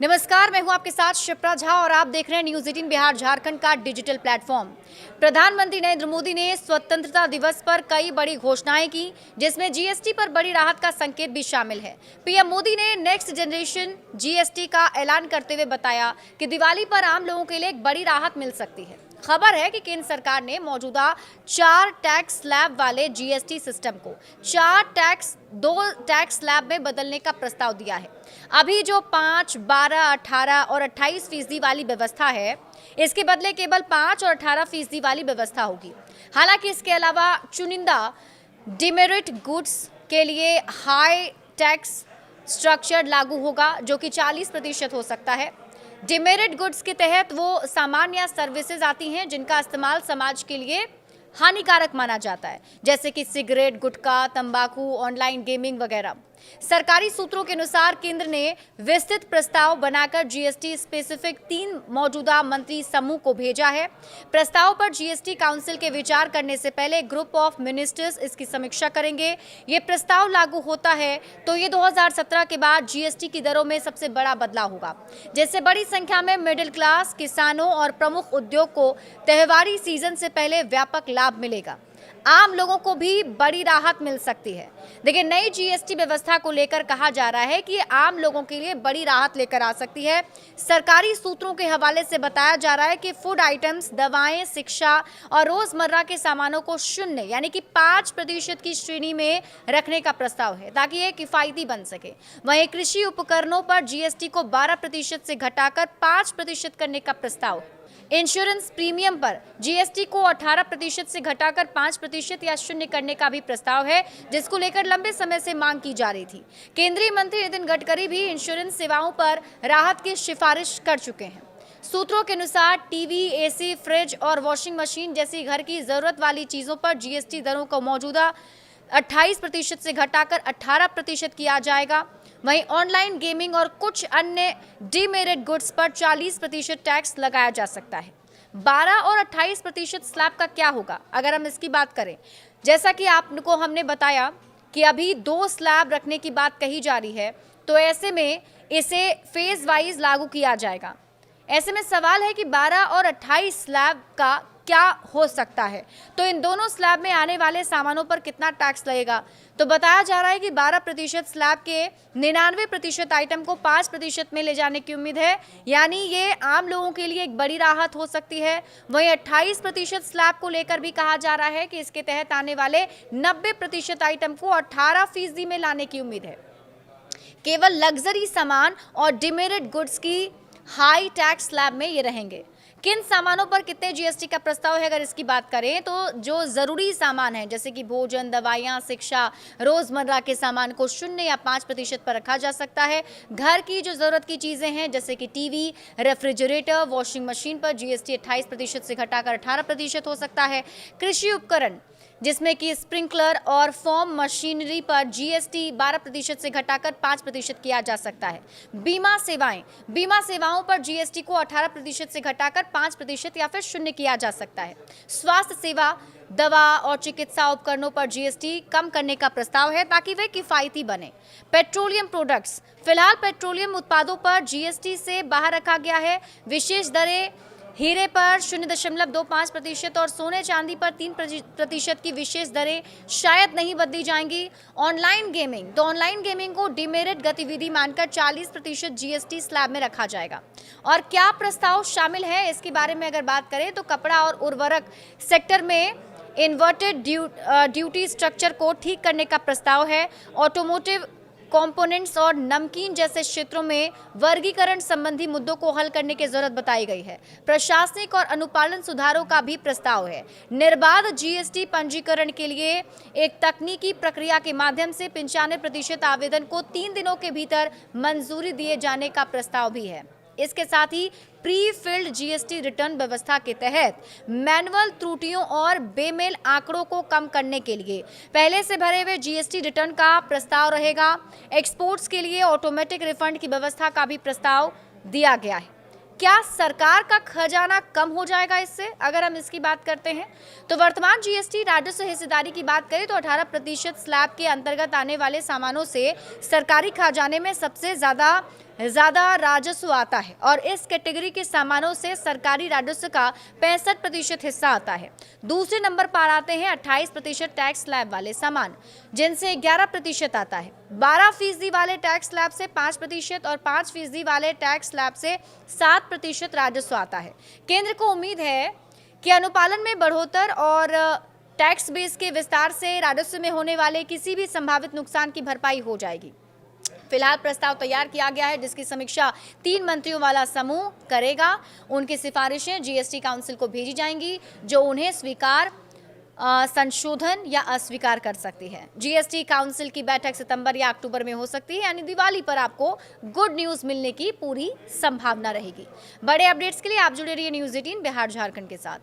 नमस्कार, मैं हूं आपके साथ शिप्रा झा और आप देख रहे हैं न्यूज़ 18 बिहार झारखंड का डिजिटल प्लेटफॉर्म। प्रधानमंत्री नरेंद्र मोदी ने स्वतंत्रता दिवस पर कई बड़ी घोषणाएं की, जिसमें जीएसटी पर बड़ी राहत का संकेत भी शामिल है। पीएम मोदी ने नेक्स्ट जनरेशन जीएसटी का ऐलान करते हुए बताया कि दिवाली पर आम लोगों के लिए एक बड़ी राहत मिल सकती है। खबर है कि केंद्र सरकार ने मौजूदा 4 टैक्स स्लैब वाले जीएसटी सिस्टम को 2 टैक्स स्लैब में बदलने का प्रस्ताव दिया है। अभी जो 5, 12, 18 और 28% वाली व्यवस्था है, इसके बदले केवल 5 और 18% वाली व्यवस्था होगी। हालांकि इसके अलावा चुनिंदा डिमेरिट गुड्स के लिए हाई टैक्स स्ट्रक्चर लागू होगा, जो कि 40% हो सकता है। डिमेरिट गुड्स के तहत वो सामान या सर्विसेज आती हैं जिनका इस्तेमाल समाज के लिए हानिकारक माना जाता है, जैसे कि सिगरेट, गुटखा, तंबाकू, ऑनलाइन गेमिंग वगैरह। सरकारी सूत्रों के अनुसार केंद्र ने विस्तृत प्रस्ताव बनाकर जीएसटी स्पेसिफिक 3 मौजूदा मंत्री समूह को भेजा है। प्रस्ताव पर जीएसटी काउंसिल के विचार करने से पहले ग्रुप ऑफ मिनिस्टर्स इसकी समीक्षा करेंगे। ये प्रस्ताव लागू होता है तो ये 2017 के बाद जीएसटी की दरों में सबसे बड़ा बदलाव होगा, जिससे बड़ी संख्या में मिडिल क्लास, किसानों और प्रमुख उद्योग को त्योहारी सीजन से पहले व्यापक लाभ मिलेगा। आम लोगों को भी बड़ी राहत मिल सकती है। देखिए, नई जीएसटी व्यवस्था को लेकर कहा जा रहा है कि आम लोगों के लिए बड़ी राहत लेकर आ सकती है। सरकारी सूत्रों के हवाले से बताया जा रहा है कि फूड आइटम्स, दवाएं, शिक्षा और रोजमर्रा के सामानों को 0 यानी कि 5% की श्रेणी में रखने का प्रस्ताव है, ताकि ये किफायती बन सके। वहीं कृषि उपकरणों पर जीएसटी को 12% से घटाकर 5% करने का प्रस्ताव है। इंश्योरेंस प्रीमियम पर जीएसटी को 18% से घटाकर 5% या 0 करने का भी प्रस्ताव है, जिसको लेकर लंबे समय से मांग की जा रही थी। केंद्रीय मंत्री नितिन गडकरी भी इंश्योरेंस सेवाओं पर राहत की सिफारिश कर चुके हैं। सूत्रों के अनुसार टीवी, एसी, फ्रिज और वॉशिंग मशीन जैसी घर की जरूरत वाली चीजों पर जीएसटी दरों को मौजूदा 28% से घटाकर 18% किया जाएगा। वहीं ऑनलाइन गेमिंग और कुछ अन्य डीमेरिट गुड्स पर 40% टैक्स लगाया जा सकता है। 12 और 28% स्लैब का क्या होगा, अगर हम इसकी बात करें? जैसा कि आपको हमने बताया कि अभी 2 स्लैब रखने की बात कही जा रही है, तो ऐसे में इसे फेज वाइज लागू किया जाएगा। ऐसे में सवाल है कि 12 और 28 स्लैब का क्या हो सकता है, तो इन दोनों स्लैब में आने वाले सामानों पर कितना टैक्स लगेगा? तो बताया जा रहा है कि 12% स्लैब के 99% आइटम को 5% में ले जाने की उम्मीद है, यानी ये आम लोगों के लिए एक बड़ी राहत हो सकती है। वहीं 28% स्लैब को लेकर भी कहा जा रहा है कि इसके तहत आने वाले 90% आइटम को 18% में लाने की उम्मीद है। केवल लग्जरी सामान और डिमेरिट गुड्स की हाई टैक्स स्लैब में ये रहेंगे। किन सामानों पर कितने जीएसटी का प्रस्ताव है, अगर इसकी बात करें तो जो ज़रूरी सामान है, जैसे कि भोजन, दवाइयाँ, शिक्षा, रोज़मर्रा के सामान को 0 या 5% पर रखा जा सकता है। घर की जो ज़रूरत की चीज़ें हैं, जैसे कि टीवी, रेफ्रिजरेटर, वॉशिंग मशीन पर जीएसटी 28% से घटाकर 18% हो सकता है। कृषि उपकरण, जिसमें कि स्प्रिंकलर और फॉर्म मशीनरी पर जीएसटी 12% से घटाकर 5% किया जा सकता है। बीमा सेवाओं पर जीएसटी को 18% से घटाकर 5% या फिर 0 किया जा सकता है। स्वास्थ्य सेवा, दवा और चिकित्सा उपकरणों पर जीएसटी कम करने का प्रस्ताव है, ताकि वे किफायती बने। पेट्रोलियम प्रोडक्ट्स, फिलहाल पेट्रोलियम उत्पादों पर जीएसटी से बाहर रखा गया है। विशेष दरें, हीरे पर 0.25% और सोने चांदी पर 3% की विशेष दरें शायद नहीं बदली जाएंगी। ऑनलाइन गेमिंग को डिमेरिट गतिविधि मानकर 40% जीएसटी स्लैब में रखा जाएगा। और क्या प्रस्ताव शामिल है, इसके बारे में अगर बात करें तो कपड़ा और उर्वरक सेक्टर में इन्वर्टेड ड्यूटी स्ट्रक्चर को ठीक करने का प्रस्ताव है। ऑटोमोटिव कंपोनेंट्स और नमकीन जैसे क्षेत्रों में वर्गीकरण संबंधी मुद्दों को हल करने की जरूरत बताई गई है। प्रशासनिक और अनुपालन सुधारों का भी प्रस्ताव है। निर्बाध जीएसटी पंजीकरण के लिए एक तकनीकी प्रक्रिया के माध्यम से 95% आवेदन को 3 दिनों के भीतर मंजूरी दिए जाने का प्रस्ताव भी है। इसके साथ ही प्री फिल्ड जीएसटी रिटर्न व्यवस्था के तहत मैनुअल त्रुटियों और बेमेल आंकड़ों को कम करने के लिए पहले से भरे हुए जीएसटी रिटर्न का प्रस्ताव रहेगा। एक्सपोर्ट्स के लिए ऑटोमेटिक रिफंड की व्यवस्था का भी प्रस्ताव दिया गया है। क्या सरकार का खजाना कम हो जाएगा इससे, अगर हम इसकी बात करते हैं तो वर्तमान जीएसटी राजस्व हिस्सेदारी की बात करें तो 18% स्लैब के अंतर्गत आने वाले सामानों से सरकारी खजाने में सबसे ज्यादा ज्यादा राजस्व आता है और इस कैटेगरी के सामानों से सरकारी राजस्व का 65% हिस्सा आता है। दूसरे नंबर पर आते हैं 28% टैक्स स्लैब वाले सामान, जिनसे 11% आता है। 12% वाले टैक्स स्लैब से 5% और 5% वाले टैक्स स्लैब से 7% राजस्व आता है। केंद्र को उम्मीद है कि अनुपालन में बढ़ोतरी और टैक्स बेस के विस्तार से राजस्व में होने वाले किसी भी संभावित नुकसान की भरपाई हो जाएगी। फिलहाल प्रस्ताव तैयार किया गया है, जिसकी समीक्षा 3 मंत्रियों वाला समूह करेगा। उनकी सिफारिशें जीएसटी काउंसिल को भेजी जाएंगी, जो उन्हें स्वीकार, संशोधन या अस्वीकार कर सकती है। जीएसटी काउंसिल की बैठक सितंबर या अक्टूबर में हो सकती है, यानी दिवाली पर आपको गुड न्यूज मिलने की पूरी संभावना रहेगी। बड़े अपडेट्स के लिए आप जुड़े रहिए न्यूज़ 18 बिहार झारखंड के साथ।